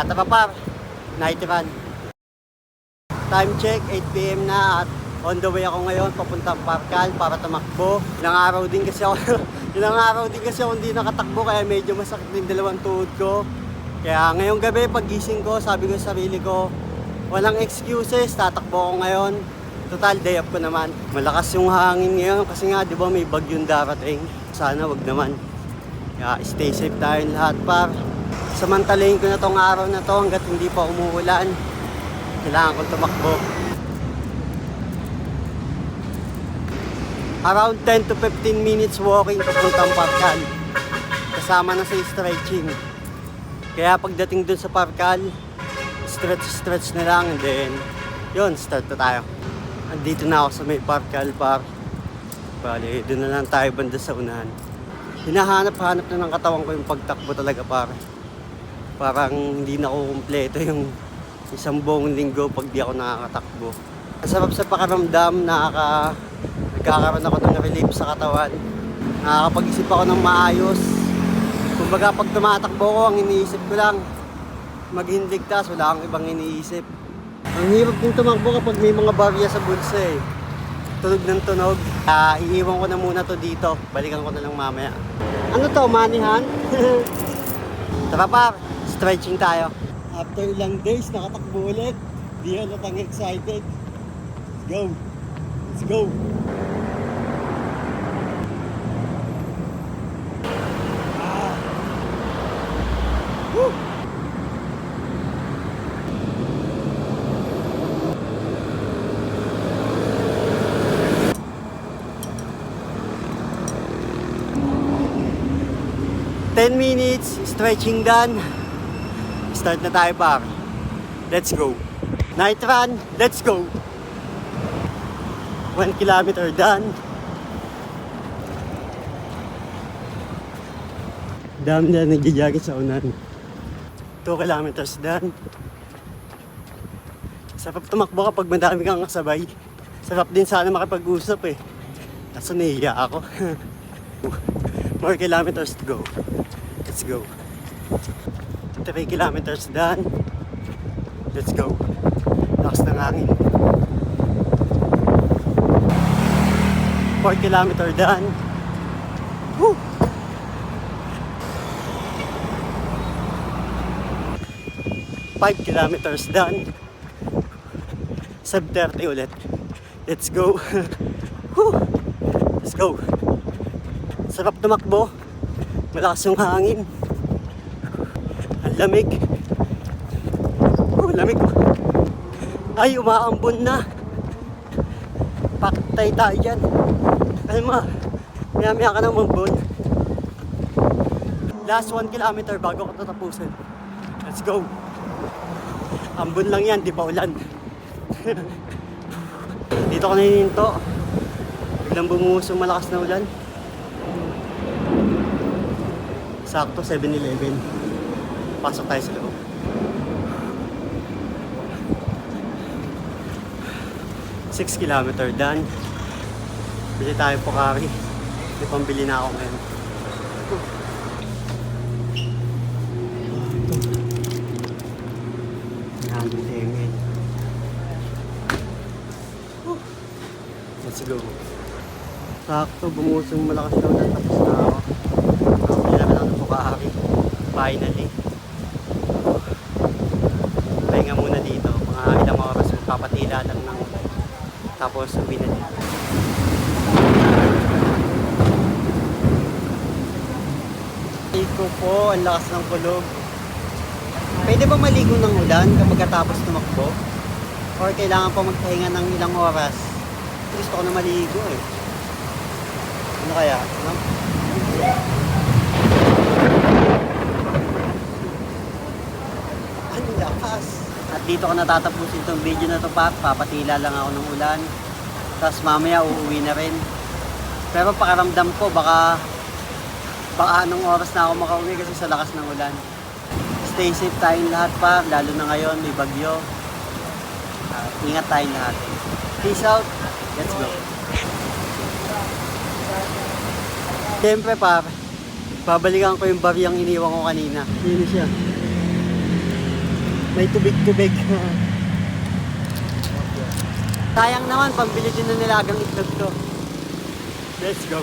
Tara par, night run. Time check, 8 PM na at on the way ako ngayon papuntang Parkal para tumakbo. Ilang araw din kasi ako hindi nakatakbo kaya medyo masakit din dalawang tuhod ko. Kaya ngayong gabi pagising ko, sabi ko sa sarili ko, walang excuses, tatakbo ako ngayon. Total day off ko naman. Malakas yung hangin ngayon kasi nga 'di ba may bagyong darating. Sana wag naman. Kaya stay safe tayong lahat par. Samantalahin ko na tong araw na to hanggat hindi pa umuulan. Kailangan kong tumakbo. Around 10 to 15 minutes walking papuntang Parkal. Kasama na sa stretching. Kaya pagdating dun sa Parkal, stretch na lang and then yun, start na tayo. Andito na ako sa may Parkal par. Bale, doon na lang tayo banda sa unahan. Hinahanap-hanap na ng katawan ko yung pagtakbo talaga par. Parang hindi na ako kumpleto yung isang buong linggo pag di ako nakakatakbo. Ang sarap sa pakiramdam, nagkakaroon ako ng relief sa katawan. Nakakapag-isip ako ng maayos. Kumbaga pag tumatakbo ko, ang iniisip ko lang maghindigtas, wala akong ibang iniisip. Ang hirap din tumakbo kapag may mga barya sa bulsa eh. Tunog ng tunog. Iiwan ko na muna to dito. Balikan ko na lang mamaya. Ano to, manihan? Tara par, stretching tayo. After ilang days, nakatakbo ulit. Di halatang excited. Let's go. Let's go. Woo! Ten minutes, stretching done. Start na tayo par. Let's go. Night run, let's go. 1 kilometer done. Dami na nagja-jogging sa unan. 2 kilometers done. Sarap tumakbo kapag madami kang kasabay. Sarap din sana makipag-usap eh. Kaso nahiya ako. 4 kilometers to go. Let's go. 3 kilometers done. Let's go. Lakas ng hangin. 4 kilometer done. Woo! 5 kilometers done. Sub 30 ulit. Let's go. Woo! Let's go. Sarap tumakbo. Malakas yung hangin. Ang lamig. Lamig. Ay, umaambon na. Paktay tayo dyan. Alam mo, maya ka na umambon. Last 1 kilometer bago ko tatapusin. Let's go. Ambon lang yan, di pa ulan. Dito ko naininto. Biglang bumuhos yung malakas na ulan. Sakto, 7-Eleven. Pasok tayo sa loob. Six kilometer done. Bili tayo Pocari. May pambili na ako ngayon. Let's go. Sakto, bumuhos yung malakas na ulan. Tapos na ako. Bili namin ako ng Pocari. Finally. Pahinga muna dito. Mga ilang oras magpapatila lang ng ulan. Tapos uwi na dito. Iko po, ang lakas ng kulog. Pwede ba maligo ng ulan kapag katapos tumakbo? Or kailangan pa magpahinga ng ilang oras? Gusto ko na maligo eh. Ano kaya? Ano? Ang lakas! At dito ko natatapusin itong video na to pa. Papatila lang ako ng ulan. Tapos mamaya uuwi na rin. Pero pakaramdam ko baka anong oras na ako makauwi kasi sa lakas ng ulan. Stay safe tayong lahat pa. Lalo na ngayon may bagyo. Ingat tayong lahat. Peace out. Let's go. Siyempre babalikan ko yung bariyang iniwan ko kanina. Yun siya. May tubig-tubig. Sayang naman, pambili din ng nilagang itlog to. Let's go.